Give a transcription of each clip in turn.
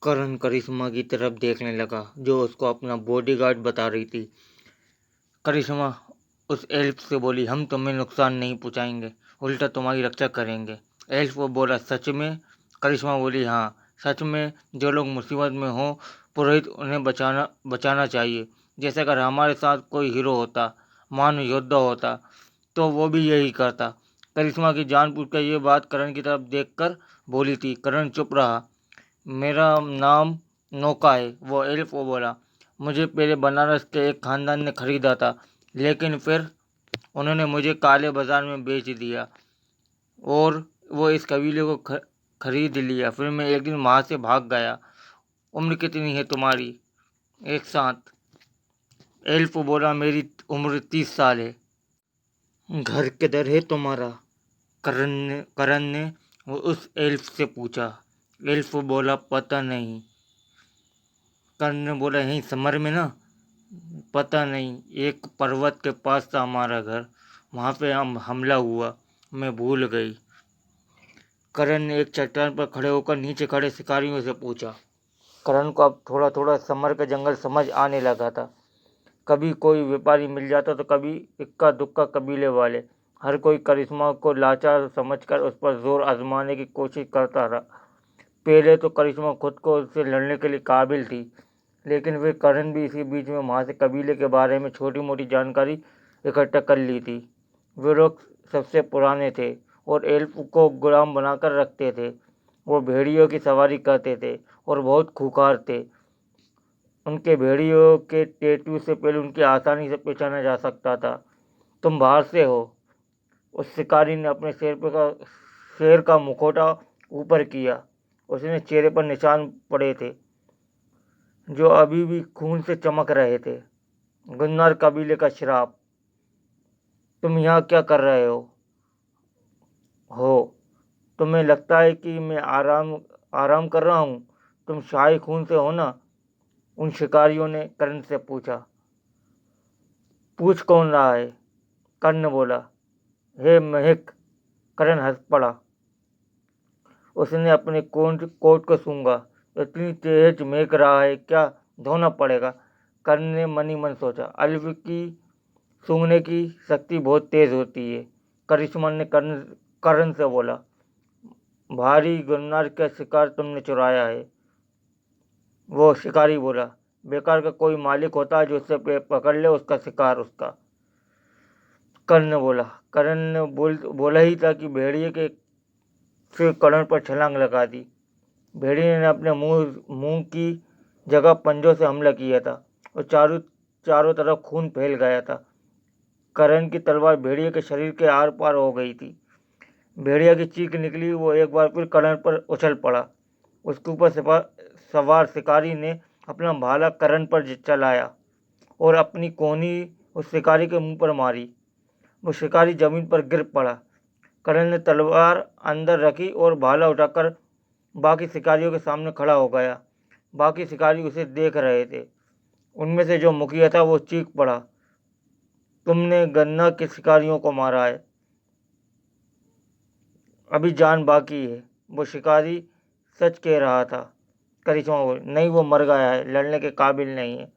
करण करिश्मा की तरफ देखने लगा, जो उसको अपना बॉडीगार्ड बता रही थी। करिश्मा उस एल्फ से बोली, हम तुम्हें नुकसान नहीं पहुंचाएंगे, उल्टा तुम्हारी रक्षा करेंगे। एल्फ वो बोला, सच में? करिश्मा बोली, हाँ सच में। जो लोग मुसीबत में हो, पुरोहित उन्हें बचाना बचाना चाहिए। जैसे अगर हमारे साथ कोई हीरो होता, मानो योद्धा होता, तो वो भी यही करता। करिश्मा की जानबूझकर ये बात करण की तरफ देखकर बोली थी। करण चुप रहा। मेरा नाम नौका है, वो एल्फ वो बोला। मुझे पहले बनारस के एक खानदान ने खरीदा था, लेकिन फिर उन्होंने मुझे काले बाजार में बेच दिया और वो इस कबीले को खरीद लिया। फिर मैं एक दिन वहाँ से भाग गया। उम्र कितनी है तुम्हारी? एक साथ। एल्फ बोला, मेरी उम्र 30 साल है। घर किधर है तुम्हारा? करण ने वो उस एल्फ से पूछा। एल्फ बोला, पता नहीं। कर्ण ने बोला, यहीं समर में ना? पता नहीं, एक पर्वत के पास था हमारा घर, वहाँ पे हम हमला हुआ, मैं भूल गई। करण ने एक चट्टान पर खड़े होकर नीचे खड़े शिकारियों से पूछा। करण को अब थोड़ा थोड़ा समर का जंगल समझ आने लगा था। कभी कोई व्यापारी मिल जाता तो कभी इक्का दुक्का कबीले वाले। हर कोई करिश्मा को लाचार समझकर उस पर जोर आजमाने की कोशिश करता था। पहले तो करिश्मा खुद को उससे लड़ने के लिए काबिल थी, लेकिन फिर करण भी इसी बीच में वहाँ से कबीले के बारे में छोटी मोटी जानकारी इकट्ठा कर ली थी। वे लोग सबसे पुराने थे और एल्फ को गुलाम बनाकर रखते थे। वो भेड़ियों की सवारी करते थे और बहुत खूंखार थे। उनके भेड़ियों के टैटू से पहले उनकी आसानी से पहचाना जा सकता था। तुम बाहर से हो? उस शिकारी ने अपने शेर का मुखौटा ऊपर किया। उसने चेहरे पर निशान पड़े थे जो अभी भी खून से चमक रहे थे। गुन्नार कबीले का श्राप। तुम यहाँ क्या कर रहे हो? तुम्हें लगता है कि मैं आराम आराम कर रहा हूँ? तुम शाही खून से हो ना? उन शिकारियों ने कर्ण से पूछा। पूछ कौन रहा है? कर्ण बोला, हे महक। कर्ण हंस पड़ा। उसने अपने कोट को सूंघा। इतनी तेज महक रहा है, क्या धोना पड़ेगा? कर्ण ने मन ही मन सोचा, अल्फ की सूंघने की शक्ति बहुत तेज होती है। करिश्मा ने कर्ण से बोला, भारी गुन्नार का शिकार तुमने चुराया है। वो शिकारी बोला, बेकार का कोई मालिक होता है जो उससे पकड़ ले उसका शिकार उसका। कर्ण बोला। कर्ण ने बोला ही था कि भेड़िए के से कर्ण पर छलांग लगा दी। भेड़िए ने अपने मुंह की जगह पंजों से हमला किया था और चारों तरफ खून फैल गया था। करण की तलवार भेड़िए के शरीर के आर पार हो गई थी। भेड़िया की चीख निकली। वो एक बार फिर करण पर उछल पड़ा। उसके ऊपर सवार शिकारी ने अपना भाला करण पर चलाया और अपनी कोहनी उस शिकारी के मुंह पर मारी। वो शिकारी जमीन पर गिर पड़ा। करण ने तलवार अंदर रखी और भाला उठाकर बाकी शिकारियों के सामने खड़ा हो गया। बाकी शिकारी उसे देख रहे थे। उनमें से जो मुखिया था वो चीख पड़ा, तुमने गन्ना के शिकारियों को मारा है, अभी जान बाकी है। वो शिकारी सच कह रहा था। करिश्मा बोली, नहीं, वो मर गया है, लड़ने के काबिल नहीं है।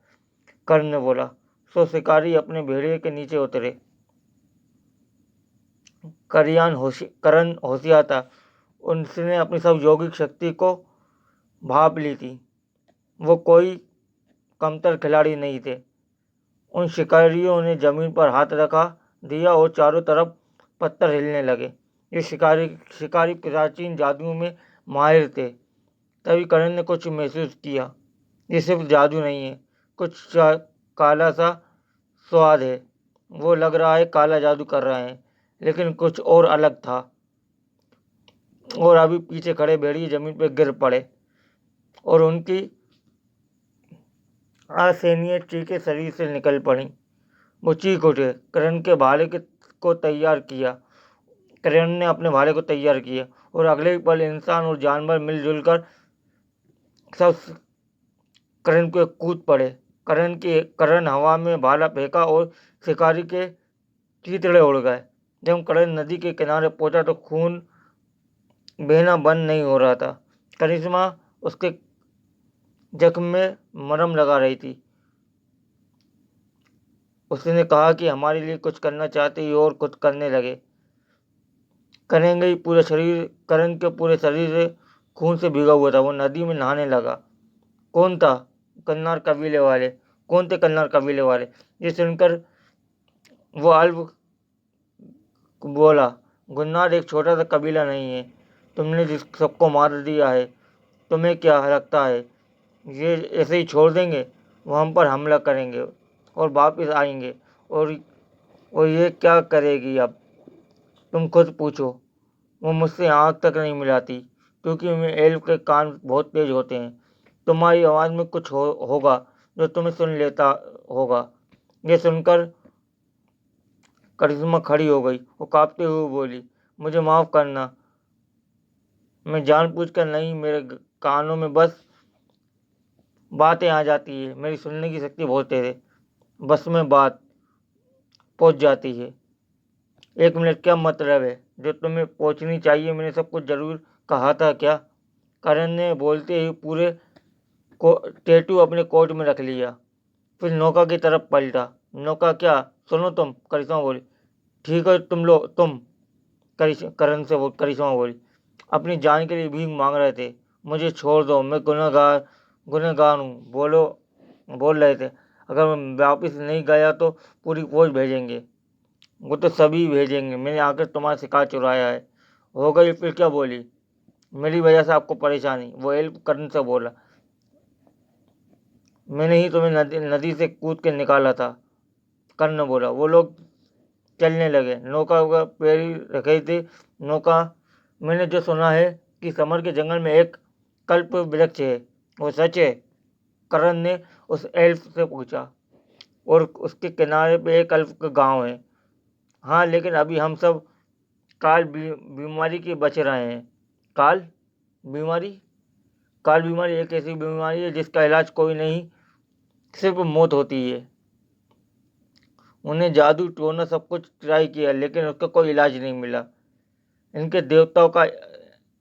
कर्ण ने बोला। सो शिकारी अपने भेड़िए के नीचे उतरे। करण होशियार था। उसने अपनी सब यौगिक शक्ति को भाप ली थी। वो कोई कमतर खिलाड़ी नहीं थे। उन शिकारियों ने जमीन पर हाथ रखा दिया और चारों तरफ पत्थर हिलने लगे। ये शिकारी प्राचीन जादू में माहिर थे। तभी करण ने कुछ महसूस किया। ये सिर्फ जादू नहीं है, कुछ काला सा स्वाद है। वो लग रहा है काला जादू कर रहे हैं, लेकिन कुछ और अलग था। और अभी पीछे खड़े भेड़िए जमीन पर गिर पड़े और उनकी असहनीय चीखें शरीर से निकल पड़ी। वो चीख उठे। करण के भाले को तैयार किया। करण ने अपने भाले को तैयार किया और अगले ही पल इंसान और जानवर मिलजुल कर सब करण को कूद पड़े। करण हवा में भाला फेंका और शिकारी के चीतड़े उड़ गए। जब करण नदी के किनारे पहुंचा तो खून बहना बंद नहीं हो रहा था। करिश्मा उसके जख्म में मरहम लगा रही थी। उसने कहा कि हमारे लिए कुछ करना चाहते ही और कुछ करने लगे। करेंगे ही पूरे शरीर करण के पूरे शरीर से खून से भीगा हुआ था। वो नदी में नहाने लगा। कौन था? कन्नार कबीले वाले। कौन थे कन्नार कबीले वाले? ये सुनकर वो अल्प बोला, गुन्नार एक छोटा सा कबीला नहीं है। तुमने जिस सबको मार दिया है, तुम्हें क्या लगता है ये ऐसे ही छोड़ देंगे? वो हम पर हमला करेंगे और वापस आएंगे। और और ये क्या करेगी अब? तुम खुद पूछो। वो मुझसे आँख तक नहीं मिलाती, क्योंकि मैं एल्फ के कान बहुत तेज होते हैं। तुम्हारी आवाज़ में कुछ होगा जो तुम्हें सुन लेता होगा। ये सुनकर करिश्मा खड़ी हो गई। वो कांपते हुए बोली, मुझे माफ़ करना। मैं जानबूझकर नहीं, मेरे कानों में बस बातें आ जाती है। मेरी सुनने की शक्ति बहुत तेज है। बस में बात पहुंच जाती है। 1 मिनट क्या मतलब है जो तुम्हें पहुंचनी चाहिए? मैंने सब कुछ जरूर कहा था क्या? करण ने बोलते ही पूरे टैटू अपने कोट में रख लिया। फिर नौका की तरफ पलटा। नौका क्या? सुनो तुम, करिश्मा बोली। ठीक है तुम करण से करिश्मा बोली। अपनी जान के लिए भीख मांग रहे थे। मुझे छोड़ दो, मैं गुनहगार हूँ। बोल रहे थे, अगर मैं वापिस नहीं गया तो पूरी फौज भेजेंगे। वो तो सभी भेजेंगे। मैंने आकर तुम्हारा शिकार चुराया है। हो गई फिर क्या बोली? मेरी वजह से आपको परेशानी? वो एल्फ करण से बोला। मैंने ही तुम्हें नदी से कूद के निकाला था, कर्ण बोला। वो लोग चलने लगे। नौका का पैरी रखे थे। नौका, मैंने जो सुना है कि समर के जंगल में एक कल्प वृक्ष है, वो सच है? करण ने उस एल्फ से पूछा। और उसके किनारे पे एक अल्प का गांव है। हाँ, लेकिन अभी हम सब काल बीमारी के बच रहे हैं। काल बीमारी? काल बीमारी एक ऐसी बीमारी है जिसका इलाज कोई नहीं, सिर्फ मौत होती है। उन्हें जादू टोना सब कुछ ट्राई किया, लेकिन उसका कोई इलाज नहीं मिला। इनके देवताओं का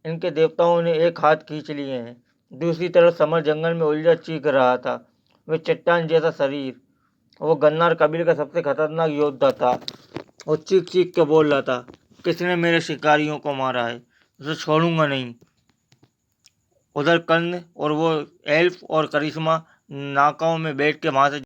इनके देवताओं ने एक हाथ खींच लिए हैं। दूसरी तरफ समर जंगल में उलझा चीख रहा था। वह चट्टान जैसा शरीर, वो गन्नार कबीले का सबसे खतरनाक योद्धा था। वो चीख चीख के बोल रहा था, किसने मेरे शिकारियों को मारा है? उसे छोड़ूंगा नहीं। उधर कर्ण और वो एल्फ और करिश्मा नाकाओं में बैठ के वहां से